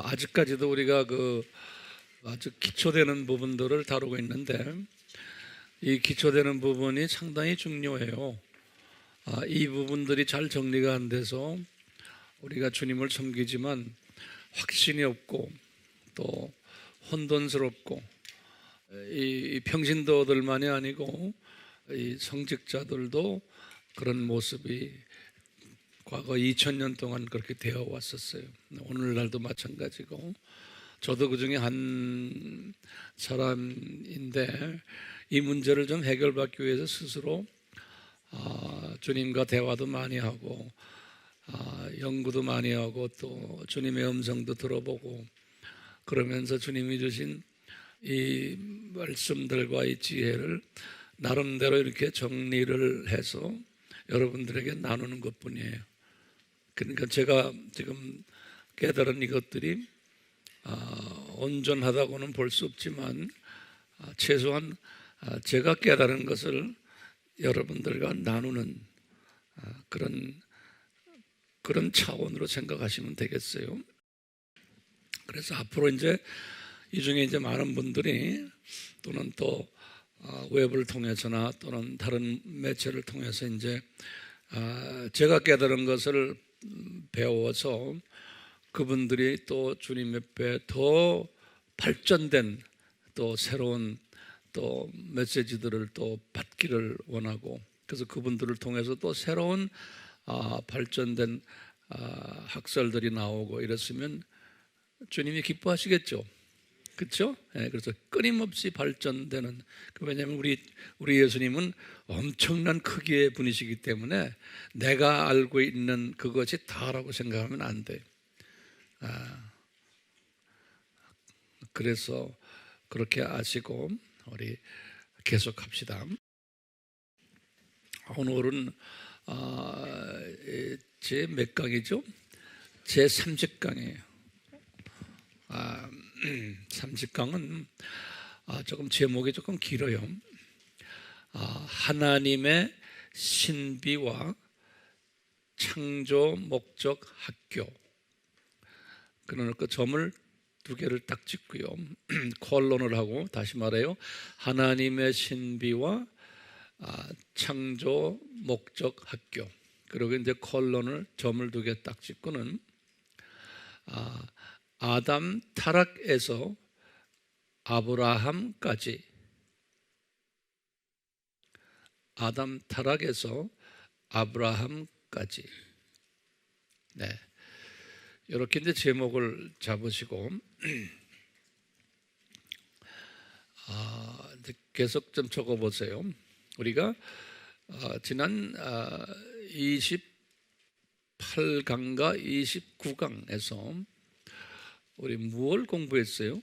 아직까지도 우리가 아주 기초되는 부분들을 다루고 있는데, 이 기초되는 부분이 상당히 중요해요. 이 부분들이 잘 정리가 안 돼서 우리가 주님을 섬기지만 확신이 없고 또 혼돈스럽고, 이 평신도들만이 아니고 이 성직자들도 그런 모습이 과거 2000년 동안 그렇게 되어 왔었어요. 오늘날도 마찬가지고, 저도 그 중에 한 사람인데, 이 문제를 좀 해결받기 위해서 스스로 주님과 대화도 많이 하고 연구도 많이 하고 또 주님의 음성도 들어보고, 그러면서 주님이 주신 이 말씀들과 이 지혜를 나름대로 이렇게 정리를 해서 여러분들에게 나누는 것뿐이에요. 그러니까 제가 지금 깨달은 이것들이 온전하다고는 볼 수 없지만 최소한 제가 깨달은 것을 여러분들과 나누는 그런 차원으로 생각하시면 되겠어요. 그래서 앞으로 이 중에 많은 분들이 또는 또 웹을 통해서나 또는 다른 매체를 통해서 제가 깨달은 것을 배워서 그분들이 또 주님 옆에 더 발전된 또 새로운 또 메시지들을 또 받기를 원하고, 그래서 그분들을 통해서 또 새로운 발전된 학설들이 나오고 이랬으면 주님이 기뻐하시겠죠. 그렇죠? 네, 그래서 끊임없이 발전되는, 왜냐하면 우리 예수님은 엄청난 크기의 분이시기 때문에 내가 알고 있는 그것이 다라고 생각하면 안 돼요. 그래서 그렇게 아시고 우리 계속합시다. 오늘은 제 몇 강이죠? 제 30강이에요. 30강은 조금 제목이 조금 길어요. 하나님의 신비와 창조 목적 학교. 그러니까 점을 두 개를 딱 찍고요. 콜론을 하고, 다시 말해요. 하나님의 신비와 창조 목적 학교. 그리고 콜론을, 점을 두 개 딱 찍고는 아담 타락에서 아브라함까지. 아담 타락에서 아브라함까지. 네. 이렇게 제목을 잡으시고 계속 좀 적어보세요. 우리가 지난 28강과 29강에서 우리 무엇을 공부했어요?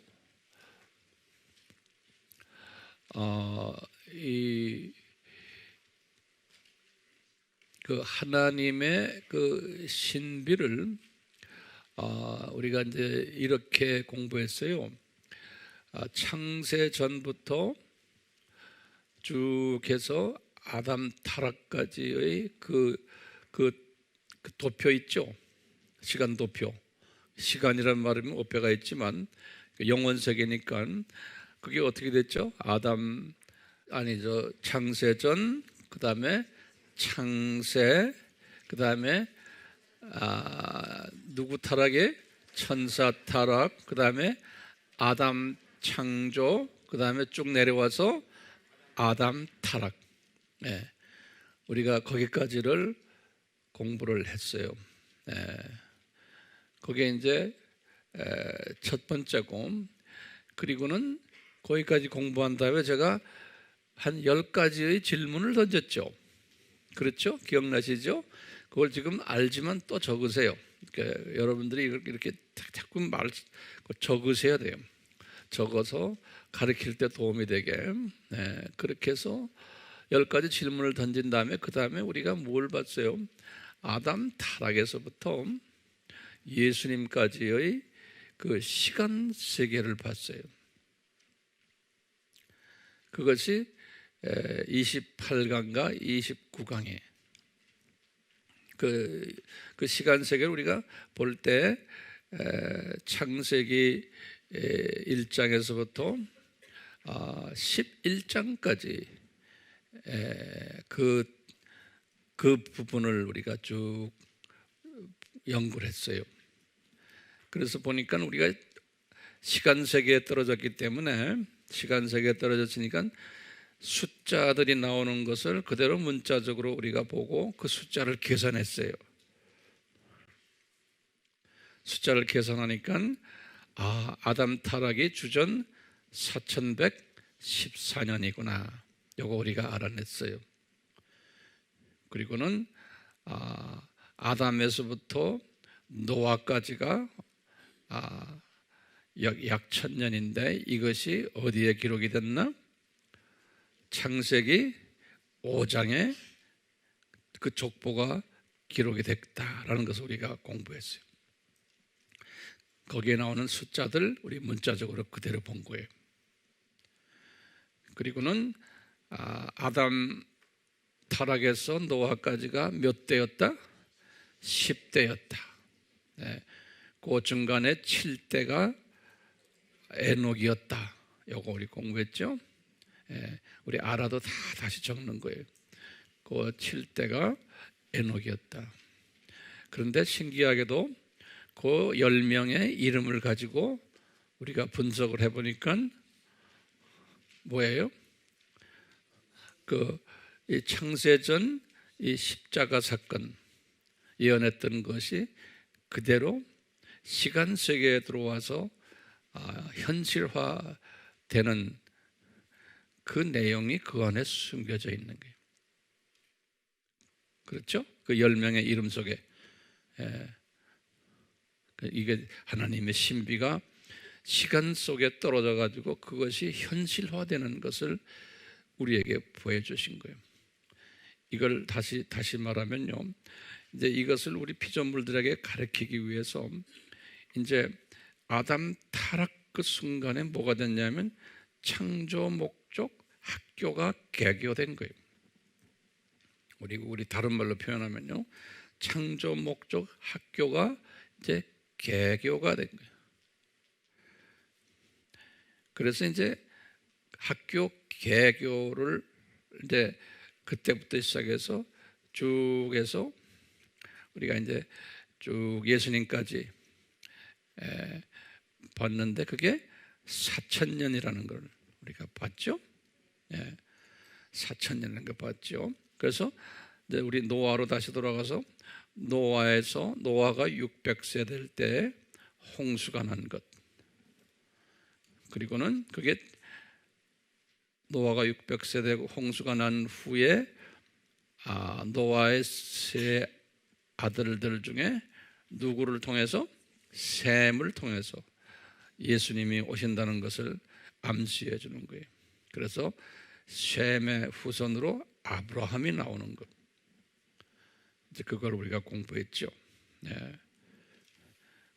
그 하나님의 그 신비를 우리가 이렇게 공부했어요. 창세 전부터 쭉 해서 아담 타락까지의 그 도표 있죠. 시간 도표. 시간이란 말이면 오표가 있지만 영원 세계니까 그게 어떻게 됐죠? 창세 전, 그 다음에 창세, 그 다음에 누구 타락에? 천사 타락, 그 다음에 아담 창조, 그 다음에 쭉 내려와서 아담 타락. 네. 우리가 거기까지를 공부를 했어요. 네. 그게 첫 번째고, 그리고는 거기까지 공부한 다음에 제가 한 10가지의 질문을 던졌죠. 그렇죠? 기억나시죠? 그걸 지금 알지만 또 적으세요. 그러니까 여러분들이 이렇게 자꾸 적으셔야 돼요. 적어서 가르칠 때 도움이 되게. 네, 그렇게 해서 10가지 질문을 던진 다음에 그 다음에 우리가 뭘 봤어요? 아담 타락에서부터 예수님까지의 그 시간 세계를 봤어요. 그것이 28강과 29강에 그 시간 세계를 우리가 볼 때 창세기 1장에서부터 11장까지 그 부분을 우리가 쭉 연구를 했어요. 그래서 보니까 우리가 시간 세계에 떨어졌기 때문에, 시간 세계에 떨어졌으니까 숫자들이 나오는 것을 그대로 문자적으로 우리가 보고 그 숫자를 계산했어요. 숫자를 계산하니까 아담 타락이 주전 4114년이구나. 요거 우리가 알아냈어요. 그리고는 아담에서부터 노아까지가 약 1000년인데 이것이 어디에 기록이 됐나? 창세기 5장에 그 족보가 기록이 됐다라는 것을 우리가 공부했어요. 거기에 나오는 숫자들 우리 문자적으로 그대로 본 거예요. 그리고는 아담 타락에서 노아까지가 몇 대였다? 10대였다. 그 중간에 7대가 에녹이었다. 요거 우리 공부했죠? 우리 알아도 다 다시 적는 거예요. 그 7대가 에녹이었다. 그런데 신기하게도 그 10명의 이름을 가지고 우리가 분석을 해보니까 뭐예요? 이 창세전 이 십자가 사건 예언했던 것이 그대로 시간 세계에 들어와서 현실화되는 그 내용이 그 안에 숨겨져 있는 거예요. 그렇죠? 그 10명의 이름 속에 이게 하나님의 신비가 시간 속에 떨어져 가지고 그것이 현실화되는 것을 우리에게 보여주신 거예요. 이걸 다시 말하면요, 이제 이것을 우리 피조물들에게 가르치기 위해서 이제 아담 타락 그 순간에 뭐가 됐냐면 창조 목적 학교가 개교된 거예요. 우리 다른 말로 표현하면요, 창조 목적 학교가 이제 개교가 된 거예요. 그래서 이제 학교 개교를 이제 그때부터 시작해서 쭉 해서 우리가 이제 쭉 예수님까지 봤는데 그게 4000년이라는 걸 우리가 봤죠. 4000년이라는 걸 봤죠. 그래서 이제 우리 노아로 다시 돌아가서 노아가 600세 될 때 홍수가 난 것. 그리고는 그게 노아가 600세 되고 홍수가 난 후에 노아의 세 아들들 중에 누구를 통해서? 셈을 통해서 예수님이 오신다는 것을 암시해 주는 거예요. 그래서 셈의 후손으로 아브라함이 나오는 것. 이제 그걸 우리가 공부했죠.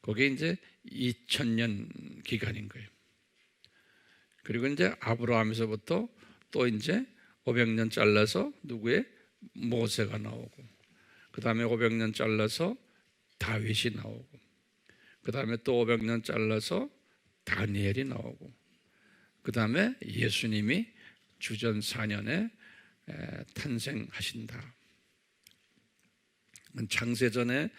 그게 이제 2000년 기간인 거예요. 그리고 이제 아브라함에서부터 또 이제 500년 잘라서 누구의? 모세가 나오고, 그 다음에 500년 잘라서 다윗이 나오고, 그 다음에 또 500년 잘라서 다니엘이 나오고, 그 다음에 예수님이 주전 4년에 탄생하신다. 창세전에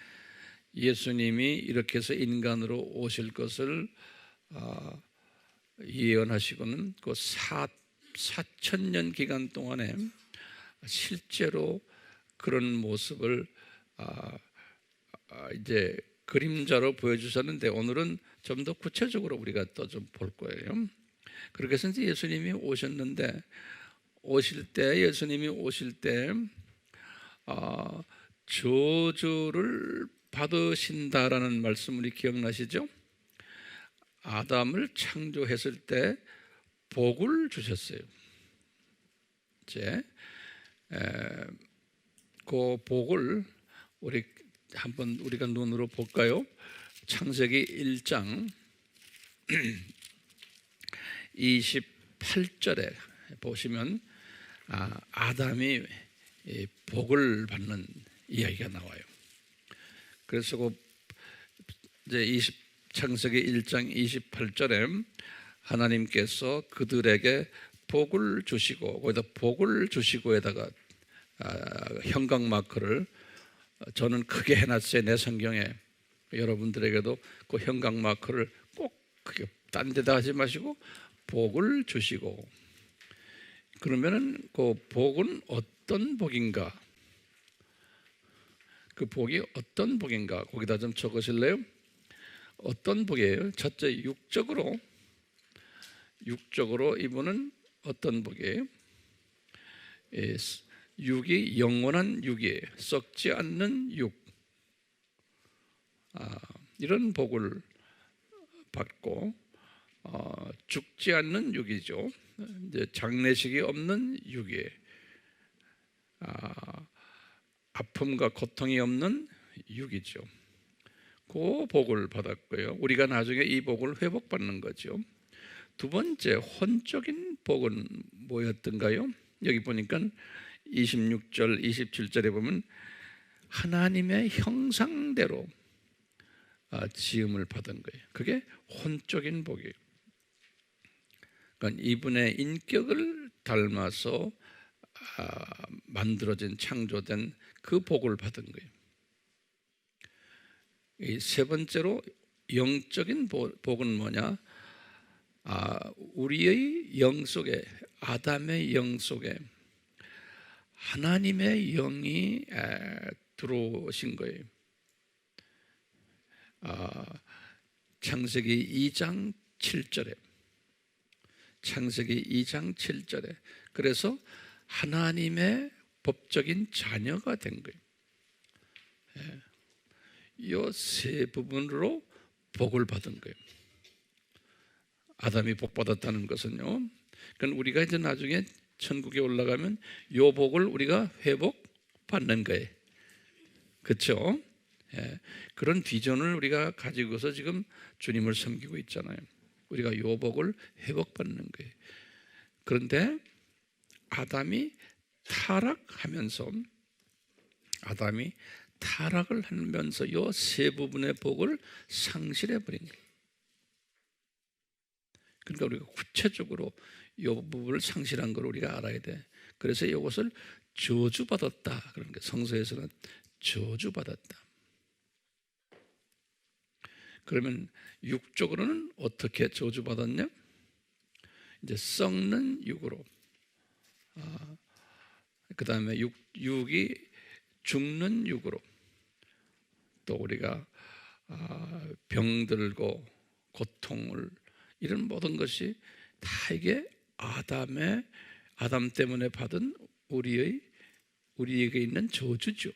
예수님이 이렇게 해서 인간으로 오실 것을 예언하시고는 그 4000년 기간 동안에 실제로 그런 모습을 이제 그림자로 보여주셨는데, 오늘은 좀 더 구체적으로 우리가 또 좀 볼 거예요. 그렇게 해서 이제 예수님이 오셨는데, 예수님이 오실 때 저주를 받으신다라는 말씀 우리 기억나시죠? 아담을 창조했을 때 복을 주셨어요. 이제 그 복을 한번 우리가 눈으로 볼까요? 창세기 1장 28절에 보시면 아담이 복을 받는 이야기가 나와요. 그래서 이제 창세기 1장 28절에 하나님께서 그들에게 복을 주시고, 거기다 복을 주시고에다가 형광 마크를 저는 크게 해놨어요. 내 성경에. 여러분들에게도 그 형광 마크를 꼭 크게 딴 데다 하지 마시고 복을 주시고. 그러면은 그 복은 어떤 복인가? 그 복이 어떤 복인가? 거기다 좀 적으실래요? 어떤 복이에요? 첫째, 육적으로 이분은 어떤 복이에요? 육이 영원한 육이에요. 썩지 않는 육. 이런 복을 받고, 죽지 않는 육이죠. 이제 장례식이 없는 육이에요. 아픔과 고통이 없는 육이죠. 그 복을 받았고요. 우리가 나중에 이 복을 회복받는 거죠. 두 번째, 혼적인 복은 뭐였던가요? 여기 보니까 26절, 27절에 보면 하나님의 형상대로 지음을 받은 거예요. 그게 혼적인 복이에요. 그러니까 이분의 인격을 닮아서 만들어진, 창조된 그 복을 받은 거예요. 이 세 번째로 영적인 복은 뭐냐? 우리의 영 속에, 아담의 영 속에 하나님의 영이 들어오신 거예요. 창세기 2장 7절에, 창세기 2장 7절에 그래서 하나님의 법적인 자녀가 된 거예요. 이 세 부분으로 복을 받은 거예요. 아담이 복 받았다는 것은요, 그러니까 우리가 이제 나중에 천국에 올라가면 이 복을 우리가 회복받는 거예요. 그렇죠? 그런 비전을 우리가 가지고서 지금 주님을 섬기고 있잖아요. 우리가 이 복을 회복받는 거예요. 그런데 아담이 타락하면서 타락을 하면서 이 세 부분의 복을 상실해 버린 거예요. 그러니까 우리가 구체적으로 이 부분을 상실한 걸 우리가 알아야 돼. 그래서 이것을 저주받았다. 그런 게 성서에서는 저주받았다. 그러면 육적으로는 어떻게 저주받았냐? 이제 썩는 육으로. 그 다음에 육이 죽는 육으로. 또 우리가 병들고 고통을, 이런 모든 것이 다 이게 아담 때문에 받은 우리에게 있는 저주죠.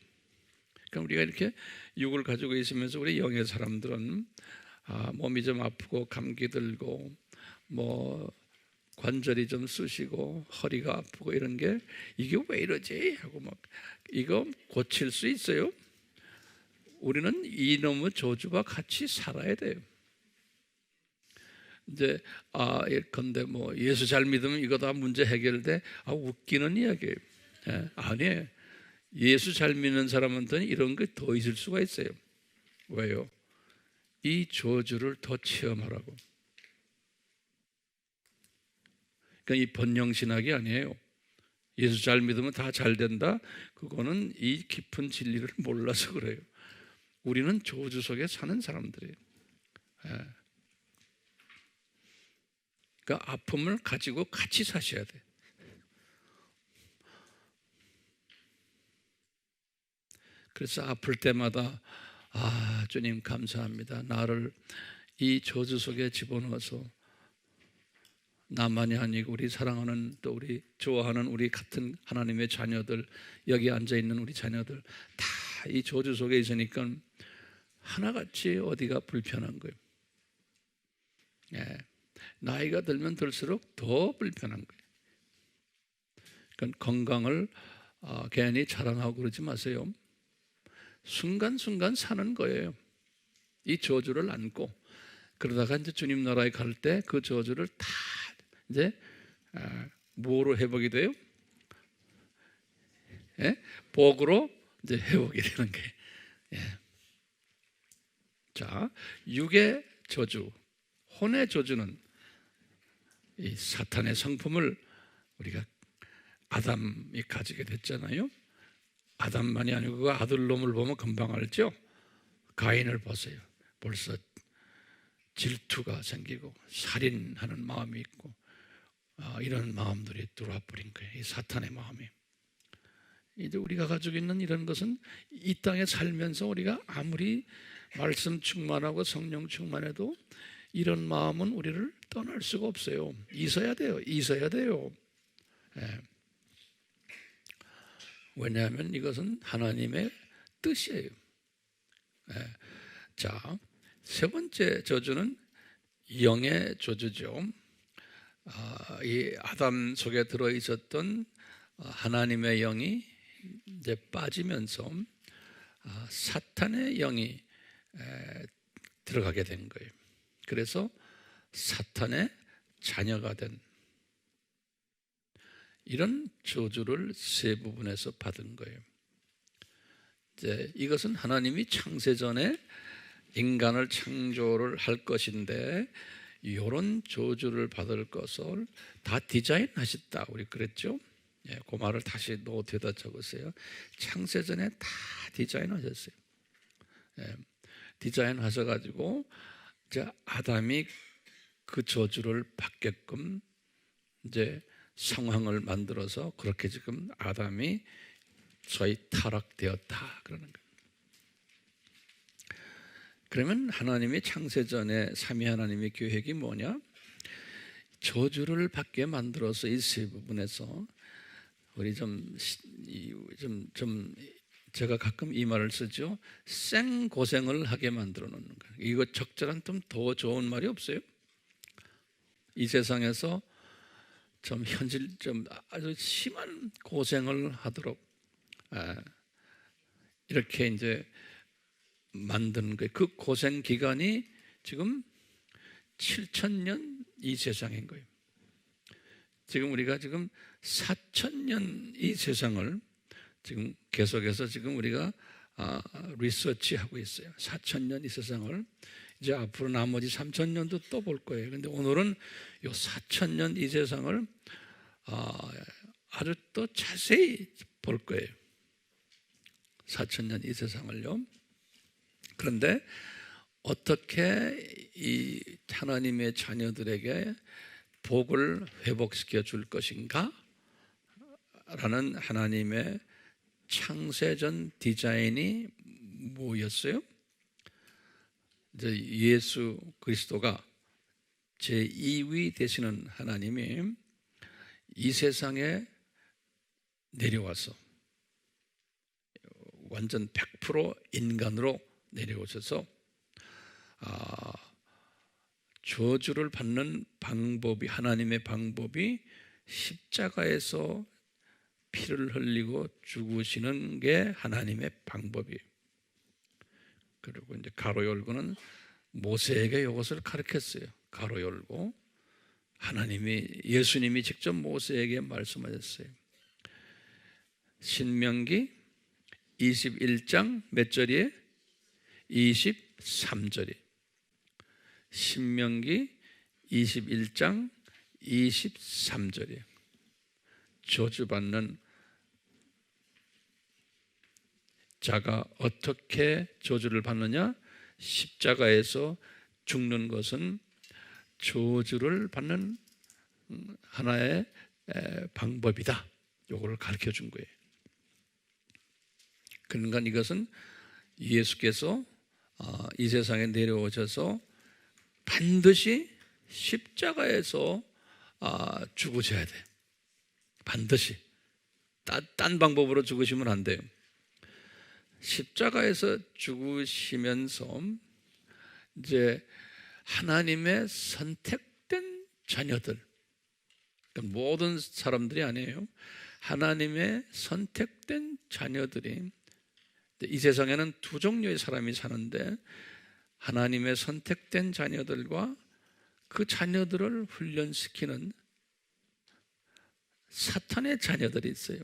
그러니까 우리가 이렇게 육을 가지고 있으면서 우리 영의 사람들은 몸이 좀 아프고 감기 들고 뭐 관절이 좀 쑤시고 허리가 아프고 이런 게 이게 왜 이러지 하고 막 이거 고칠 수 있어요? 우리는 이놈의 저주와 같이 살아야 돼요. 이제 예컨대 뭐 예수 잘 믿으면 이거 다 문제 해결돼. 웃기는 이야기예요. 아니에요. 예수 잘 믿는 사람한테는 이런 게 더 있을 수가 있어요. 왜요? 이 저주를 더 체험하라고. 그러니까 이 번영신학이 아니에요. 예수 잘 믿으면 다 잘 된다. 그거는 이 깊은 진리를 몰라서 그래요. 우리는 저주 속에 사는 사람들이에요. 그러니까 아픔을 가지고 같이 사셔야 돼. 그래서 아플 때마다 주님 감사합니다. 나를 이 저주 속에 집어넣어서 나만이 아니고 우리 사랑하는, 또 우리 좋아하는 우리 같은 하나님의 자녀들, 여기 앉아있는 우리 자녀들 다 이 저주 속에 있으니까 하나같이 어디가 불편한 거예요. 나이가 들면 들수록 더 불편한 거예요. 그러니까 건강을 괜히 자랑하고 그러지 마세요. 순간순간 사는 거예요. 이 저주를 안고 그러다가 이제 주님 나라에 갈 때 그 저주를 다 이제 뭐로 회복이 돼요? 복으로 이제 회복이 되는 거예요. 자, 육의 저주, 혼의 저주는 이 사탄의 성품을 우리가 아담이 가지게 됐잖아요. 아담만이 아니고 그 아들놈을 보면 금방 알죠. 가인을 보세요. 벌써 질투가 생기고 살인하는 마음이 있고 이런 마음들이 들어와 버린 거예요. 이 사탄의 마음이. 이제 우리가 가지고 있는 이런 것은 이 땅에 살면서 우리가 아무리 말씀 충만하고 성령 충만해도 이런 마음은 우리를 떠날 수가 없어요. 있어야 돼요. 있어야 돼요. 예. 왜냐하면 이것은 하나님의 뜻이에요. 예. 자, 세 번째 저주는 영의 저주죠. 이 아담 속에 들어 있었던 하나님의 영이 이제 빠지면서 사탄의 영이 들어가게 된 거예요. 그래서 사탄의 자녀가 된 이런 저주를 세 부분에서 받은 거예요. 이제 이것은 하나님이 창세전에 인간을 창조를 할 것인데 이런 저주를 받을 것을 다 디자인하셨다. 우리 그랬죠? 예, 그 말을 다시 노트에다 적으세요. 창세전에 다 디자인하셨어요. 예, 디자인하셔가지고 이제 아담이 그 저주를 받게끔 이제 상황을 만들어서 그렇게 지금 아담이 소위 타락되었다 그러는 거예요. 그러면 하나님의 창세전에 삼위 하나님의 계획이 뭐냐? 저주를 받게 만들어서 이 세 부분에서 우리 제가 가끔 이 말을 쓰죠. 생고생을 하게 만들어 놓는 거예요. 이거 적절한 좀 더 좋은 말이 없어요? 이 세상에서 좀 현실 좀 아주 심한 고생을 하도록 이렇게 이제 만드는 거예요. 그 고생 기간이 지금 7,000년 이 세상인 거예요. 지금 우리가 지금 4,000년 이 세상을 지금 계속해서 지금 우리가 리서치하고 있어요. 4,000년 이 세상을 이제 앞으로 나머지 3,000년도 또 볼 거예요. 그런데 오늘은 이 4,000년 이 세상을 아주 또 자세히 볼 거예요. 4,000년 이 세상을요. 그런데 어떻게 이 하나님의 자녀들에게 복을 회복시켜 줄 것인가? 라는 하나님의 창세전 디자인이 뭐였어요? 이제 예수 그리스도가 제2위 되시는 하나님이 이 세상에 내려와서 완전 100% 인간으로 내려오셔서 저주를 받는 방법이 하나님의 방법이 십자가에서 피를 흘리고 죽으시는 게 하나님의 방법이에요. 그리고 이제 가로 열고는 모세에게 이것을 가르쳤어요. 가로 열고 예수님이 직접 모세에게 말씀하셨어요. 신명기 21장 몇 절이에요? 23절이. 신명기 21장 23절이에요. 저주받는 자가 어떻게 저주를 받느냐? 십자가에서 죽는 것은 저주를 받는 하나의 방법이다. 이걸 가르쳐 준 거예요. 그러니까 이것은 예수께서 이 세상에 내려오셔서 반드시 십자가에서 죽으셔야 돼. 반드시. 딴 방법으로 죽으시면 안 돼요. 십자가에서 죽으시면서 이제 하나님의 선택된 자녀들, 그러니까 모든 사람들이 아니에요. 하나님의 선택된 자녀들이 이 세상에는 두 종류의 사람이 사는데 하나님의 선택된 자녀들과 그 자녀들을 훈련시키는 사탄의 자녀들이 있어요.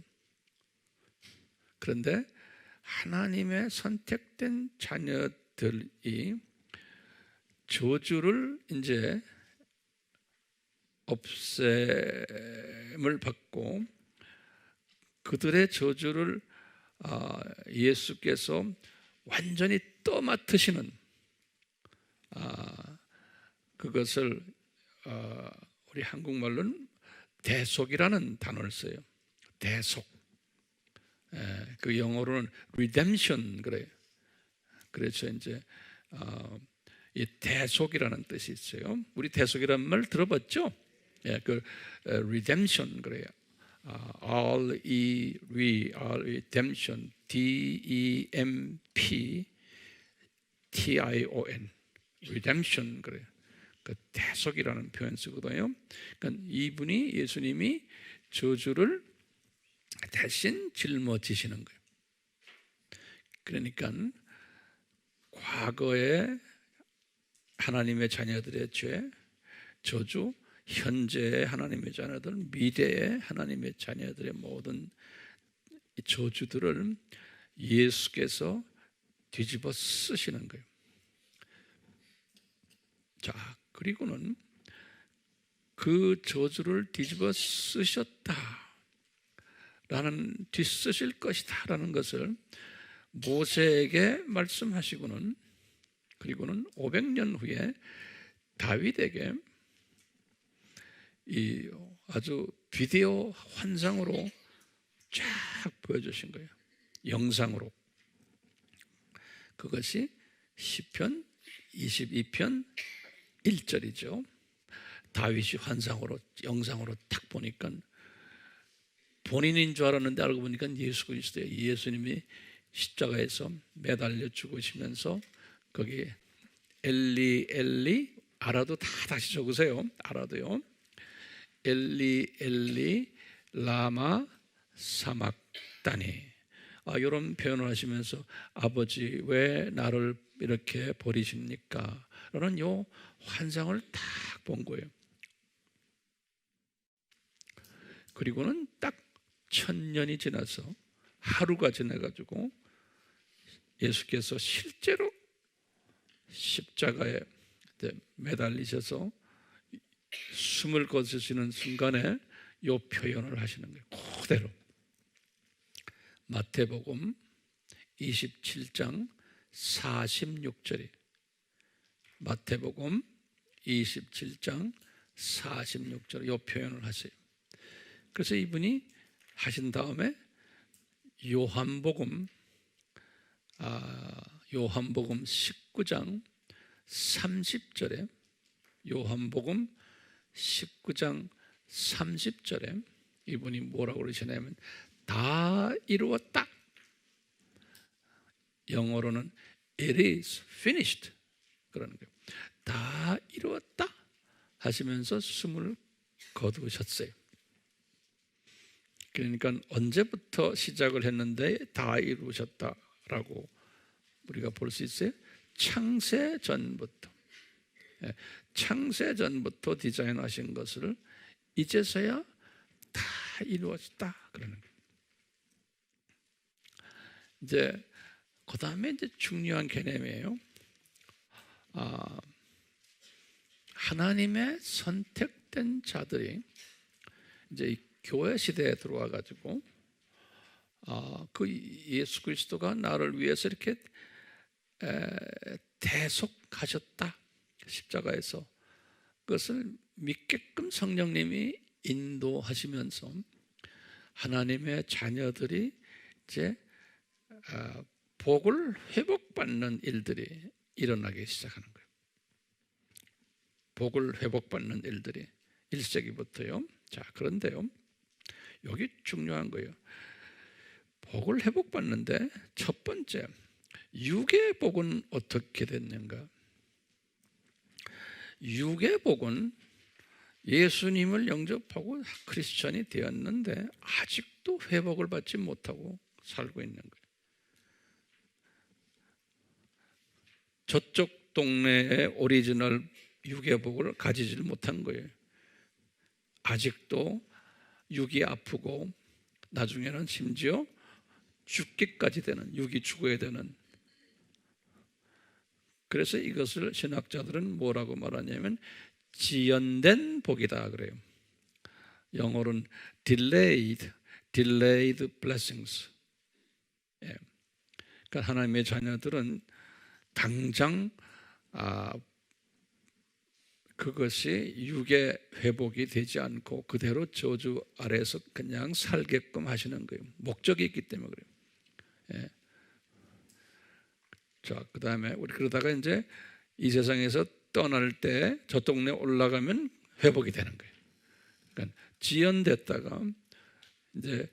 그런데 하나님의 선택된 자녀들이 저주를 이제 없앰을 받고 그들의 저주를 예수께서 완전히 떠맡으시는 그것을 우리 한국말로는 대속이라는 단어를 써요. 대속. 그 영어로는 redemption 그래요. 그래서 이제 이 대속이라는 뜻이 있어요. 우리 대속이라는 말 들어봤죠? 그 redemption 그래요. redemption, D-E-M-P-T-I-O-N, redemption 그래요. 그 대속이라는 표현 쓰거든요. 그러니까 이분이 예수님이 저주를 대신 짊어지시는 거예요. 그러니까 과거에 하나님의 자녀들의 죄, 저주, 현재의 하나님의 자녀들, 미래의 하나님의 자녀들의 모든 저주들을 예수께서 뒤집어 쓰시는 거예요. 자, 그리고는 그 저주를 뒤집어 쓰셨다라는, 뒤쓰실 것이다라는 것을 모세에게 말씀하시고는, 그리고는 500년 후에 다윗에게 이 아주 비디오 환상으로 쫙 보여주신 거예요. 영상으로. 그것이 시편 22편 1절이죠. 다윗이 환상으로, 영상으로 딱 보니까 본인인 줄 알았는데 알고 보니까 예수 그리스도예요. 예수님이 십자가에서 매달려 죽으시면서 거기 엘리 엘리, 알아도 다 다시 적으세요. 알아도요. 엘리 엘리 라마 사막다니, 이런 표현을 하시면서 아버지 왜 나를 이렇게 버리십니까? 라는 요 환상을 딱 본 거예요. 그리고는 딱 1000년이 지나서 하루가 지나가지고 예수께서 실제로 십자가에 매달리셔서 숨을 거두시는 순간에 이 표현을 하시는 거예요. 그대로. 마태복음 27장 46절이, 마태복음 27장 46절 이 표현을 하세요. 그래서 이분이 하신 다음에 요한복음 19장 30절에, 요한복음 19장 30절에 이분이 뭐라고 그러시냐면 다 이루었다. 영어로는 It is finished 그러는 거예요. 다 이루었다 하시면서 숨을 거두셨어요. 그러니까 언제부터 시작을 했는데 다 이루셨다라고 우리가 볼 수 있어요? 창세 전부터. 창세 전부터 디자인하신 것을 이제서야 다 이루었다 그러는 거예요. 이제 그 다음에 이제 중요한 개념이에요. 하나님의 선택된 자들이 이제 이 교회 시대에 들어와 가지고 그 예수 그리스도가 나를 위해서 이렇게 대속하셨다 십자가에서, 그것을 믿게끔 성령님이 인도하시면서 하나님의 자녀들이 이제 복을 회복받는 일들이 일어나기 시작하는 거예요. 복을 회복받는 일들이 1세기부터요. 자, 그런데요, 여기 중요한 거예요. 복을 회복받는데 첫 번째, 육의 복은 어떻게 됐는가? 육의 복은 예수님을 영접하고 크리스천이 되었는데 아직도 회복을 받지 못하고 살고 있는 거예요. 저쪽 동네의 오리지널 육의 복을 가지질 못한 거예요. 아직도 육이 아프고 나중에는 심지어 죽기까지 되는, 육이 죽어야 되는 그래서 이것을 신학자들은 뭐라고 말하냐면 지연된 복이다 그래요. 영어로는 delayed blessings. 예. 그러니까 하나님의 자녀들은 당장 그것이 육의 회복이 되지 않고 그대로 저주 아래에서 그냥 살게끔 하시는 거예요. 목적이 있기 때문에 그래요. 예. 자, 그 다음에 우리 그러다가 이제 이 세상에서 떠날 때 저 동네 올라가면 회복이 되는 거예요. 그러니까 지연됐다가 이제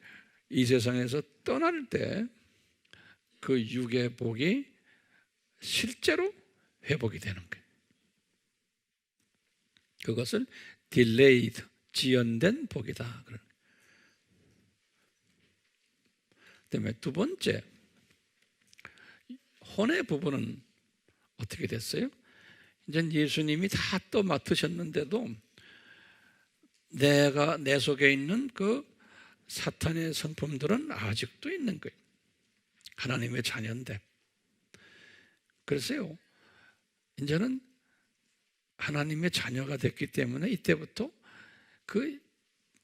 이 세상에서 떠날 때 그 육의 복이 실제로 회복이 되는 거예요. 그것을 delayed, 지연된 복이다. 그다음에 두 번째, 혼의 부분은 어떻게 됐어요? 이제 예수님이 다 또 맡으셨는데도 내 속에 있는 그 사탄의 성품들은 아직도 있는 거예요. 하나님의 자녀인데. 그래서요, 이제는 하나님의 자녀가 됐기 때문에 이때부터 그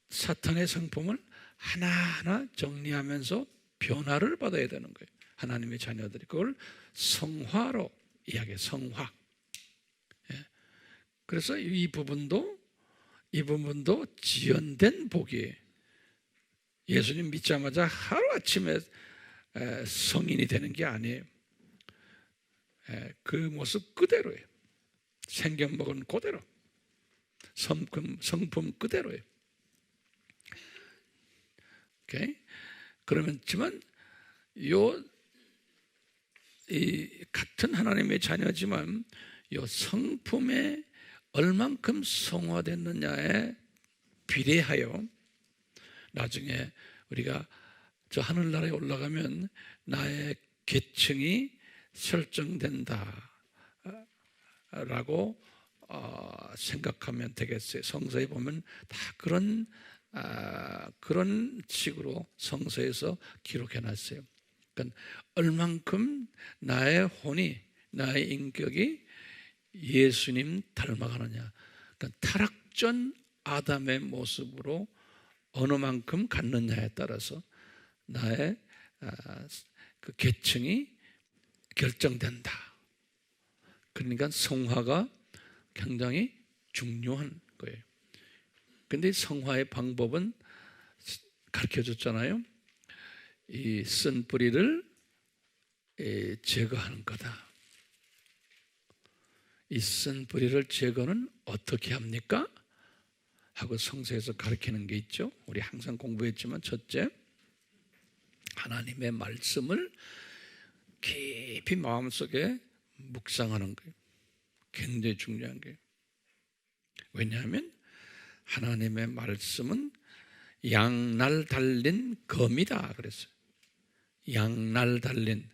사탄의 성품을 하나하나 정리하면서 변화를 받아야 되는 거예요. 하나님의 자녀들이 그걸 성화로 이야기해요. 성화. 예. 그래서 이 부분도 지연된 복이에요. 예수님 믿자마자 하루아침에 성인이 되는 게 아니에요. 그 모습 그대로예요. 생겨먹은 그대로, 성품 그대로예요. 오케이? 그러면지만 이 같은 하나님의 자녀지만 요 성품에 얼만큼 성화됐느냐에 비례하여 나중에 우리가 저 하늘나라에 올라가면 나의 계층이 설정된다라고 생각하면 되겠어요. 성서에 보면 다 그런 식으로 성서에서 기록해놨어요. 그러니까 얼만큼 나의 혼이, 나의 인격이 예수님 닮아가느냐. 그러니까 타락전 아담의 모습으로 어느 만큼 갖느냐에 따라서 나의 그 계층이 결정된다. 그러니까 성화가 굉장히 중요한 거예요. 그런데 성화의 방법은 가르쳐줬잖아요. 이 쓴 뿌리를 제거하는 거다. 이 쓴 뿌리를 제거는 어떻게 합니까? 하고 성서에서 가르치는 게 있죠. 우리 항상 공부했지만 첫째, 하나님의 말씀을 깊이 마음속에 묵상하는 거예요. 굉장히 중요한 거예요. 왜냐하면 하나님의 말씀은 양날 달린 검이다 그랬어요. 양날 달린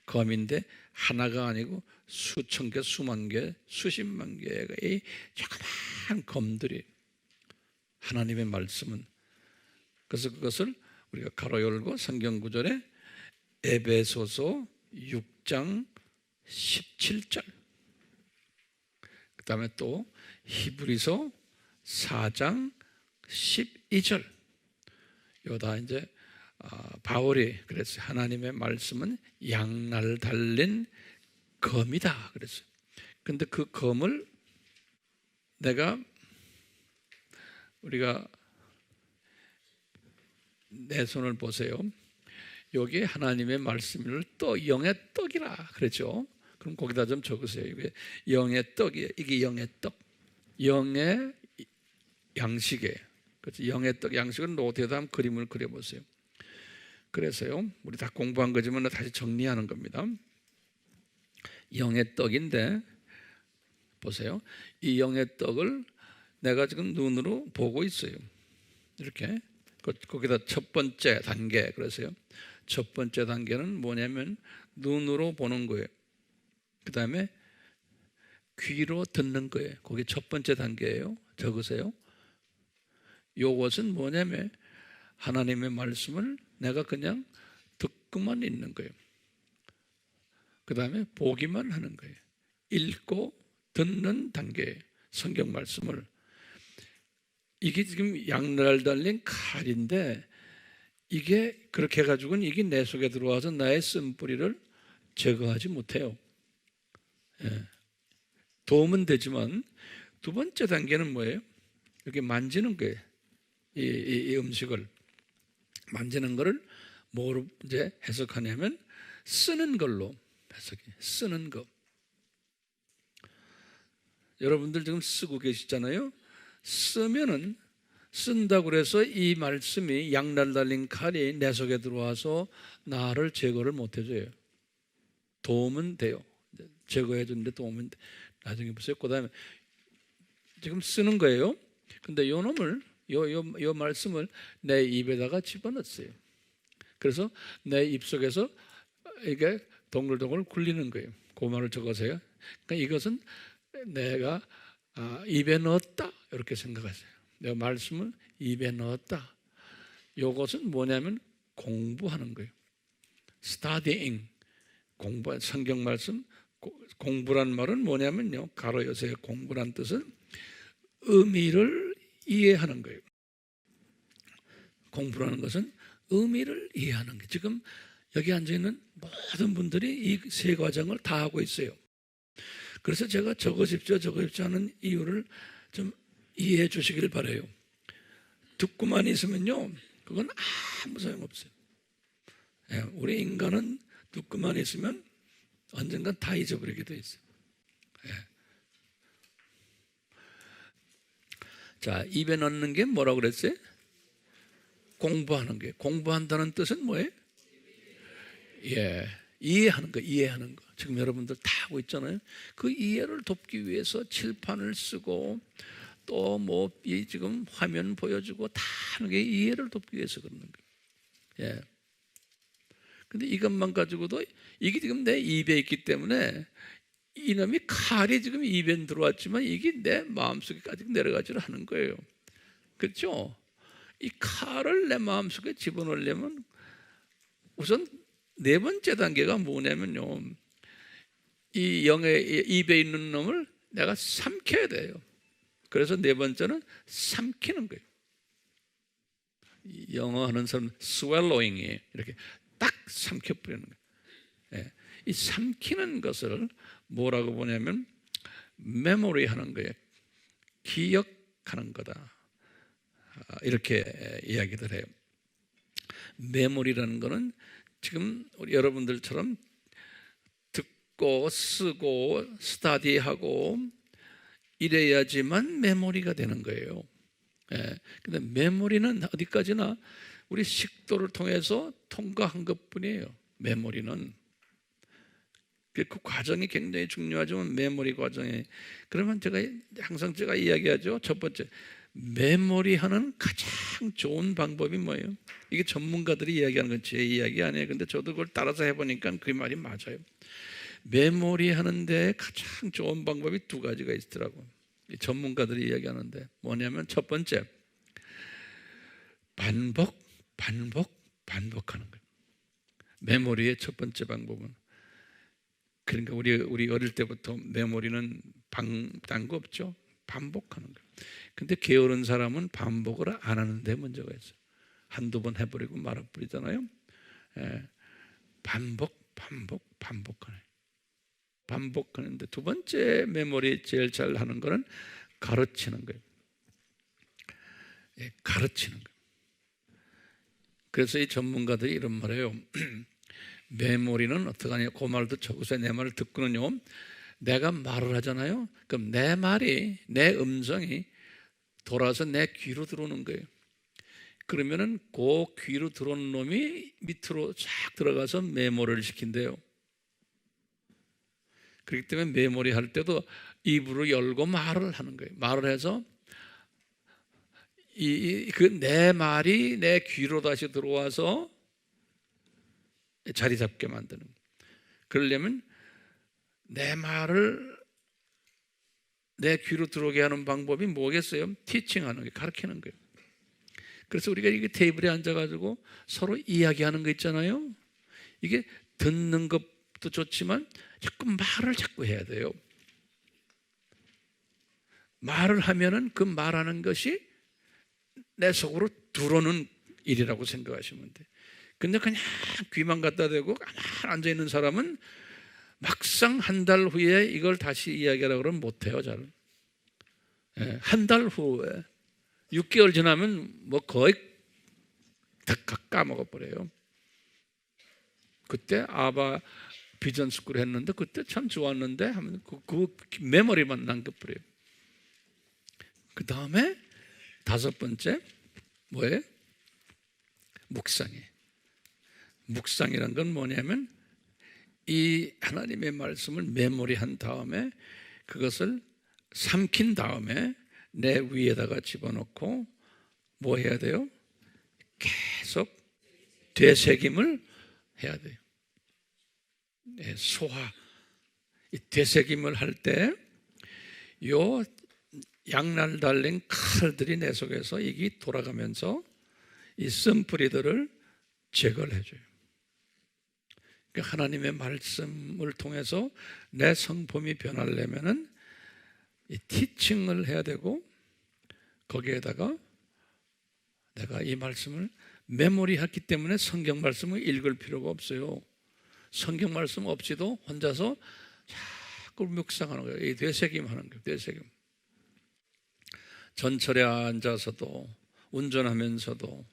검인데 하나가 아니고 수천 개, 수만 개, 수십만 개의 조그마한 검들이 하나님의 말씀은. 그래서 그것을 우리가 가로 열고 성경 구절에 에베소서 6장 17절, 그 다음에 또 히브리서 4장 12절, 요다 이제 바울이 그랬어요. 하나님의 말씀은 양날 달린 검이다 그랬어요. 근데 그 검을 우리가 내 손을 보세요. 여기 하나님의 말씀을 영의 떡이라 그랬죠. 그럼 거기다 좀 적으세요. 이게 영의 떡이에요. 이게 영의 떡, 영의 양식이에요. 그렇죠? 영의 떡 양식은 노트에다 한번 그림을 그려보세요. 그래서요, 우리 다 공부한 거지만 다시 정리하는 겁니다. 영의 떡인데 보세요. 이 영의 떡을 내가 지금 눈으로 보고 있어요. 이렇게. 거기다 첫 번째 단계, 그래서요, 첫 번째 단계는 뭐냐면 눈으로 보는 거예요. 그 다음에 귀로 듣는 거예요. 그게 첫 번째 단계예요. 적으세요. 요것은 뭐냐면 하나님의 말씀을 내가 그냥 듣고만 있는 거예요. 그 다음에 보기만 하는 거예요. 읽고 듣는 단계 성경 말씀을. 이게 지금 양날 달린 칼인데 이게 그렇게 해가지고는 이게 내 속에 들어와서 나의 쓴뿌리를 제거하지 못해요. 예. 도움은 되지만 두 번째 단계는 뭐예요? 이렇게 만지는 거예요. 이 음식을 만지는 거를 뭐로 이제 해석하냐면 쓰는 걸로 해석해. 쓰는 거. 여러분들 지금 쓰고 계시잖아요. 쓰면은 쓴다고 해서 이 말씀이 양날 달린 칼이 내 속에 들어와서 나를 제거를 못 해줘요. 도움은 돼요. 제거해 주는데 도움은 돼. 나중에 보세요. 그 다음에 지금 쓰는 거예요. 근데 요 놈을 요 말씀을 내 입에다가 집어넣었어요. 그래서 내 입속에서 이게 동글동글 굴리는 거예요. 그 말을 적으세요. 그러니까 이것은 내가 입에 넣었다 이렇게 생각하세요. 내가 말씀을 입에 넣었다. 이것은 뭐냐면 공부하는 거예요. studying, 공부. 성경 말씀 공부란 말은 뭐냐면요, 가로 여세요. 공부란 뜻은 의미를 이해하는 거예요. 공부라는 것은 의미를 이해하는 거예요. 지금 여기 앉아있는 모든 분들이 이 세 과정을 다 하고 있어요. 그래서 제가 적으십시오 하는 이유를 좀 이해해 주시길 바라요. 듣고만 있으면요, 그건 아무 소용없어요. 우리 인간은 듣고만 있으면 언젠간 다 잊어버리게 돼 있어요. 자, 입에 넣는 게 뭐라고 그랬어요? 공부하는 게. 공부한다는 뜻은 뭐예요? 이해하는 거, 이해하는 거. 지금 여러분들 다 하고 있잖아요. 그 이해를 돕기 위해서 칠판을 쓰고 또 뭐 지금 화면 보여주고 다 하는 게 이해를 돕기 위해서 그러는 거예요. 근데 이것만 가지고도 이게 지금 내 입에 있기 때문에 이놈이 칼이 지금 입에 들어왔지만 이게 내 마음속에까지 내려가지를 하는 거예요. 그렇죠? 이 칼을 내 마음속에 집어넣으려면 우선 네 번째 단계가 뭐냐면요, 이 영의 입에 있는 놈을 내가 삼켜야 돼요. 그래서 네 번째는 삼키는 거예요. 영어 하는 사람 swallowing이에요. 이렇게 딱 삼켜버리는 거예요. 이 삼키는 것을 뭐라고 보냐면 메모리 하는 거예요. 기억하는 거다. 이렇게 이야기들 해요. 메모리라는 거는 지금 우리 여러분들처럼 듣고 쓰고 스터디하고 이래야지만 메모리가 되는 거예요. 근데 메모리는 어디까지나 우리 식도를 통해서 통과한 것뿐이에요. 메모리는 그 과정이 굉장히 중요하지만 메모리 과정이, 그러면 항상 제가 이야기하죠. 첫 번째, 메모리하는 가장 좋은 방법이 뭐예요? 이게 전문가들이 이야기하는 건 제 이야기 아니에요. 근데 저도 그걸 따라서 해보니까 그 말이 맞아요. 메모리하는데 가장 좋은 방법이 두 가지가 있더라고요. 전문가들이 이야기하는데 뭐냐면 첫 번째, 반복하는 거예요. 메모리의 첫 번째 방법은, 그러니까 우리 어릴 때부터 메모리는 방딴 거 없죠. 반복하는 거예요. 근데 게으른 사람은 반복을 안 하는데 문제가 있어요. 한두 번 해버리고 말아버리잖아요. 반복하는데 두 번째 메모리 제일 잘 하는 거는 가르치는 거예요. 가르치는 거예요. 그래서 이 전문가들이 이런 말해요. 메모리는 어떻게 하냐, 그 말도 적으세요. 내 말을 듣고는요, 내가 말을 하잖아요. 그럼 내 말이, 내 음성이 돌아서 내 귀로 들어오는 거예요. 그러면은 그 귀로 들어오는 놈이 밑으로 쫙 들어가서 메모리를 시킨대요. 그렇기 때문에 메모리 할 때도 입으로 열고 말을 하는 거예요. 말을 해서 내 말이 내 귀로 다시 들어와서 자리 잡게 만드는 거예요. 그러려면 내 말을 내 귀로 들어오게 하는 방법이 뭐겠어요? 티칭하는 거예요. 가르치는 거예요. 그래서 우리가 이게 테이블에 앉아가지고 서로 이야기하는 거 있잖아요. 이게 듣는 것도 좋지만 자꾸 말을 자꾸 해야 돼요. 말을 하면은 그 말하는 것이 내 속으로 들어오는 일이라고 생각하시면 돼. 근데 그냥 귀만 갖다 대고 가만히 앉아 있는 사람은 막상 한 달 후에 이걸 다시 이야기하라고 그러면 못해요, 잘. 한 달 후에 6개월 지나면 뭐 거의 다 까먹어 버려요. 그때 아바 비전 스쿨 했는데 그때 참 좋았는데 하면 그 메모리만 남겨버려요. 그 다음에 5번째 뭐예요? 묵상이에요. 묵상이란 건 뭐냐면 이 하나님의 말씀을 메모리한 다음에 그것을 삼킨 다음에 내 위에다가 집어넣고 뭐 해야 돼요? 계속 되새김을 해야 돼요. 소화. 이 되새김을 할 때 요 양날 달린 칼들이 내 속에서 이게 돌아가면서 이 쓴뿌리들을 제거를 해줘요. 그러니까 하나님의 말씀을 통해서 내 성품이 변하려면은 이 티칭을 해야 되고 거기에다가 내가 이 말씀을 메모리했기 때문에 성경 말씀을 읽을 필요가 없어요. 성경 말씀 없이도 혼자서 자꾸 묵상하는 거예요. 이 되새김하는 거예요. 되새김. 전철에 앉아서도 운전하면서도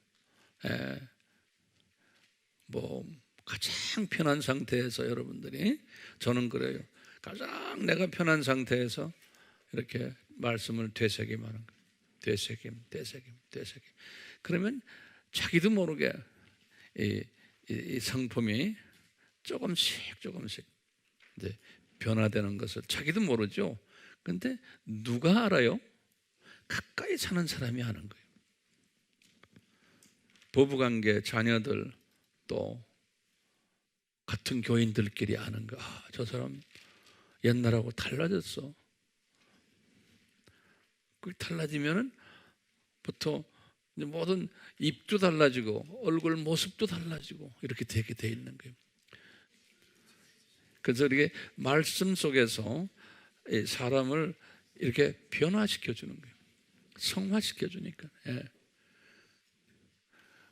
뭐 가장 편한 상태에서 여러분들이 저는 그래요. 가장 내가 편한 상태에서 이렇게 말씀을 되새김하는 거예요. 되새김. 그러면 자기도 모르게 이 성품이 조금씩 이제 변화되는 것을 자기도 모르죠. 근데 누가 알아요? 가까이 사는 사람이 아는 거예요. 부부관계, 자녀들 또 같은 교인들끼리 아는 거. 저 사람 옛날하고 달라졌어. 그 달라지면은 부터 모든 입도 달라지고 얼굴 모습도 달라지고 이렇게 되게 돼 있는 거예요. 그래서 이렇게 말씀 속에서 사람을 이렇게 변화시켜 주는 거예요. 성화시켜 주니까.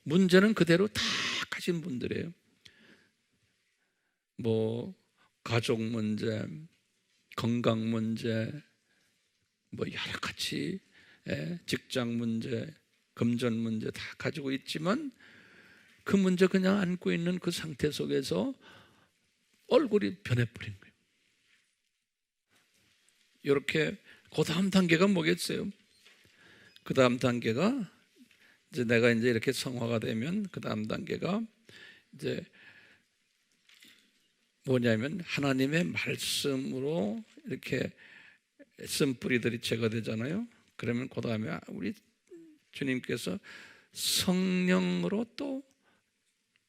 문제는 그대로 다 가진 분들이에요. 뭐 가족 문제, 건강 문제, 뭐 여러 가지 직장 문제, 금전 문제 다 가지고 있지만 그 문제 그냥 안고 있는 그 상태 속에서 얼굴이 변해버린 거예요. 이렇게 그 다음 단계가 뭐겠어요? 그 다음 단계가 이제 내가 이제 이렇게 성화가 되면 그 다음 단계가 이제 뭐냐면 하나님의 말씀으로 이렇게 쓴뿌리들이 제거되잖아요. 그러면 그 다음에 우리 주님께서 성령으로 또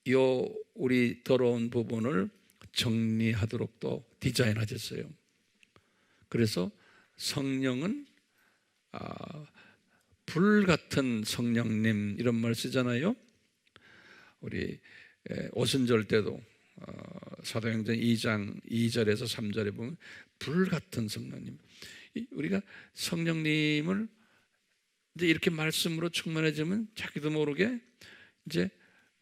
요 우리 더러운 부분을 정리하도록 또 디자인하셨어요. 그래서 성령은 불같은 성령님 이런 말 쓰잖아요. 우리 오순절 때도 사도행전 2장 2절에서 3절에 보면 불같은 성령님. 우리가 성령님을 이제 이렇게 말씀으로 충만해지면 자기도 모르게 이제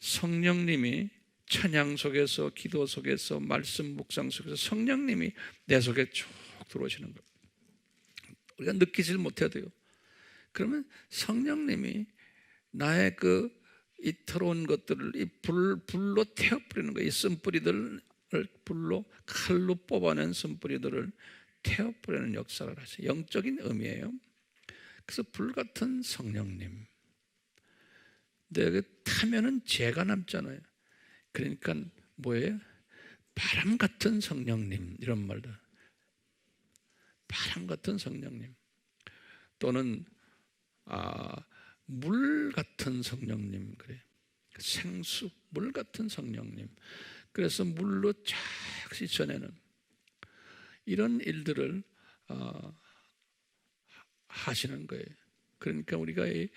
성령님이 찬양 속에서 기도 속에서 말씀 묵상 속에서 성령님이 내 속에 쭉 들어오시는 거예요. 우리가 느끼질 못해야 돼요. 그러면 성령님이 나의 이 더러운 것들을 이 불로 태워버리는 거예요. 이 쓴뿌리들을 불로 칼로 뽑아낸 쓴뿌리들을 태워버리는 역사를 하세요. 영적인 의미예요. 그래서 불같은 성령님. 근데 타면은 죄가 남잖아요. 그러니까 뭐예요? 바람 같은 성령님 이런 말들. 바람 같은 성령님 또는 물 같은 성령님 그래. 생수 물 같은 성령님. 그래서 물로 쫙 씻어내는 이런 일들을 하시는 거예요. 그러니까 우리가 이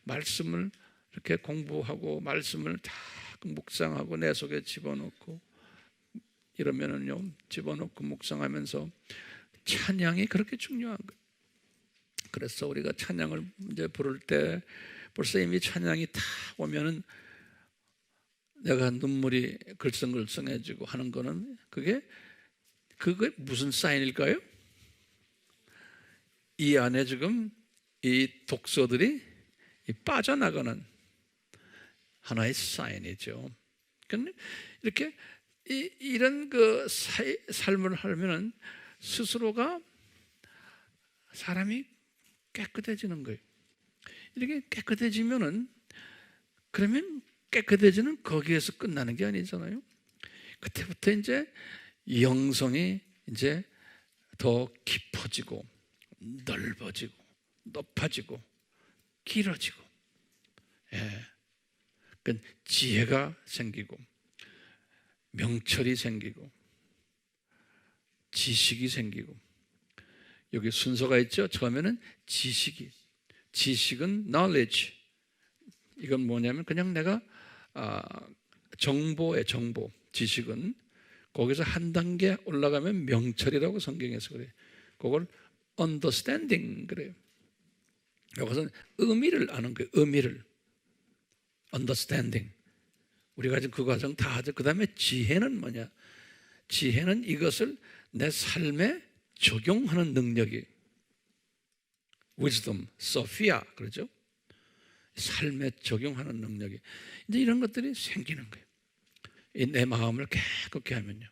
말씀을 이렇게 공부하고 말씀을 다 묵상하고 내 속에 집어넣고 이러면은요 집어넣고 묵상하면서 찬양이 그렇게 중요한 거예요. 그래서 우리가 찬양을 이제 부를 때 벌써 이미 찬양이 다 오면은 내가 눈물이 글썽글썽해지고 하는 거는 그게 무슨 사인일까요? 이 안에 지금 이 독소들이 빠져나가는 하나의 사인이죠. 그러니까 이렇게 이런 삶을 하면은 스스로가 사람이 깨끗해지는 거예요. 이렇게 깨끗해지면은 그러면 깨끗해지는 거기에서 끝나는 게 아니잖아요. 그때부터 이제 영성이 이제 더 깊어지고 넓어지고 높아지고 길어지고, 그러니까 지혜가 생기고 명철이 생기고 지식이 생기고. 여기 순서가 있죠. 처음에는 지식은 knowledge. 이건 뭐냐면 그냥 내가 정보. 지식은 거기서 한 단계 올라가면 명철이라고 성경에서 그래요. 그걸 understanding 그래요. 여기서는 의미를 아는 거예요. 의미를 understanding. 우리가 지금 그 과정 다 하죠. 그 다음에 지혜는 뭐냐? 지혜는 이것을 내 삶에 적용하는 능력이 wisdom, sophia 그러죠. 삶에 적용하는 능력이 이제 이런 것들이 생기는 거예요. 내 마음을 깨끗게 하면요,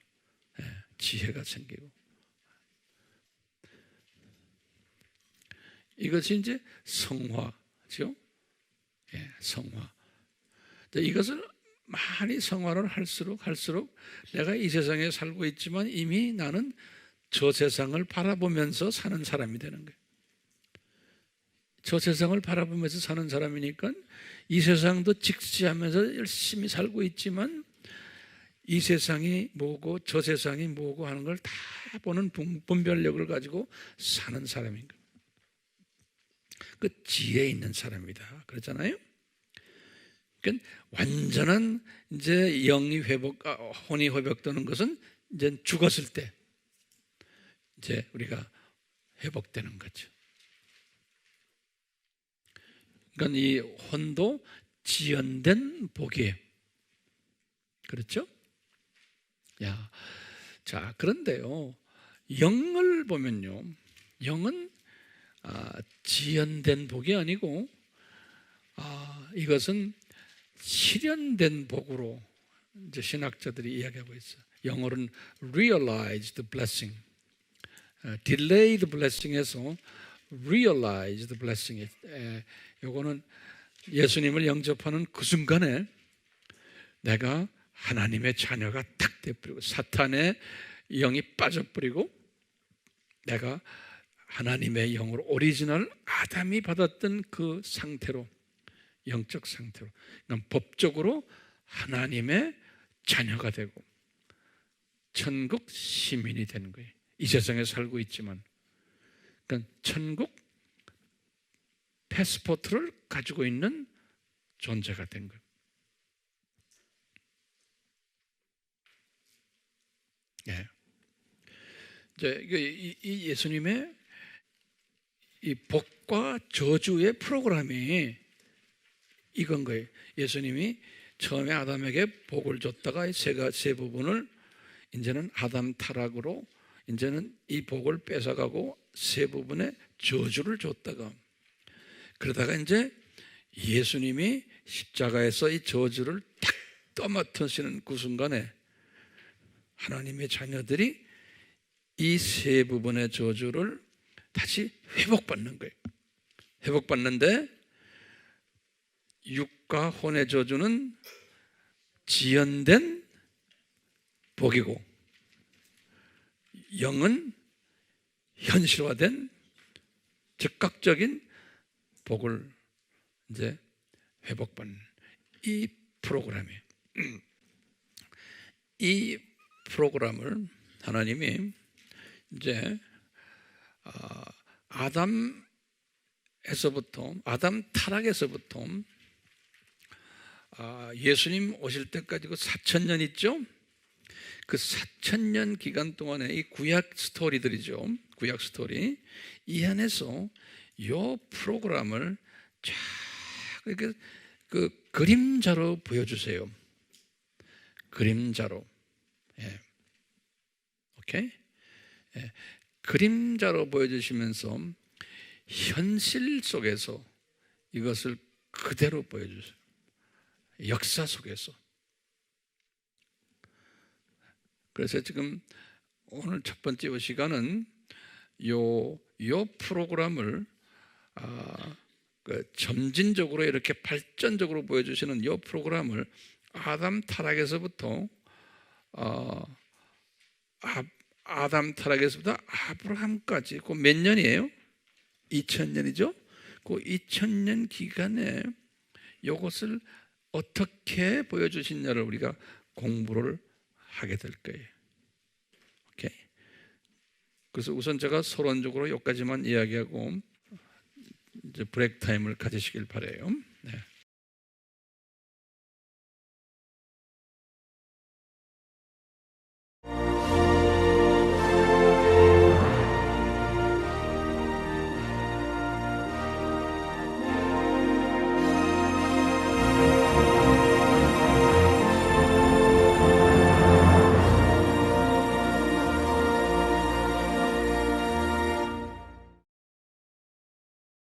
지혜가 생기고. 이것이 이제 성화죠. 성화. 이것을 많이 성화를 할수록 내가 이 세상에 살고 있지만 이미 나는 저 세상을 바라보면서 사는 사람이 되는 거예요. 저 세상을 바라보면서 사는 사람이니까 이 세상도 직시하면서 열심히 살고 있지만 이 세상이 뭐고 저 세상이 뭐고 하는 걸 다 보는 분별력을 가지고 사는 사람인 거예요. 그 지혜 있는 사람이다 그러잖아요. 그러니까 완전한 이제 영이 혼이 회복되는 것은 이제 죽었을 때 이제 우리가 회복되는 거죠. 그러니까 이 혼도 지연된 복이에요. 그렇죠? 자, 그런데요, 영을 보면요, 영은 지연된 복이 아니고 이것은 실현된 복으로 이제 신학자들이 이야기하고 있어요. 영어로는 realized blessing, delayed blessing에서 realized blessing. 요거는 예수님을 영접하는 그 순간에 내가 하나님의 자녀가 탁 돼버리고 사탄의 영이 빠져버리고 내가 하나님의 영으로 오리지널 아담이 받았던 그 상태로, 영적 상태로, 그러니까 법적으로 하나님의 자녀가 되고 천국 시민이 되는 거예요. 이 세상에 살고 있지만, 그러니까 천국 패스포트를 가지고 있는 존재가 된 거예요. 이제 이 예수님의 이 복과 저주의 프로그램이 이건 거예요. 예수님이 처음에 아담에게 복을 줬다가 세 부분을 이제는 아담 타락으로 이제는 이 복을 뺏어가고 세 부분의 저주를 줬다가, 그러다가 이제 예수님이 십자가에서 이 저주를 탁 떠맡으시는 그 순간에 하나님의 자녀들이 이 세 부분의 저주를 다시 회복받는 거예요. 회복받는데 육과 혼의 저주는 지연된 복이고 영은 현실화된 즉각적인 복을 이제 회복받는 이 프로그램이에요. 이 프로그램을 하나님이 이제 아담 타락에서부터 예수님 오실 때까지 그 4,000년 있죠? 그 4,000년 기간 동안에 이 구약 스토리들이죠. 구약 스토리. 이 안에서 이 프로그램을 쫙 이렇게 그 그림자로 보여주세요. 그림자로. 예. 오케이? 예. 그림자로 보여주시면서 현실 속에서 이것을 그대로 보여주세요. 역사 속에서. 그래서 지금 오늘 첫 번째 시간은 요 프로그램을 점진적으로 이렇게 발전적으로 보여주시는 이 프로그램을 아담 타락에서부터 아브라함까지 그 몇 년이에요? 2000년이죠? 그 2000년 기간에 이것을 어떻게 보여주시냐를 우리가 공부를 하게 될 거예요. 오케이? 그래서 우선 제가 서론적으로 여기까지만 이야기하고 이제 브레이크 타임을 가지시길 바라요.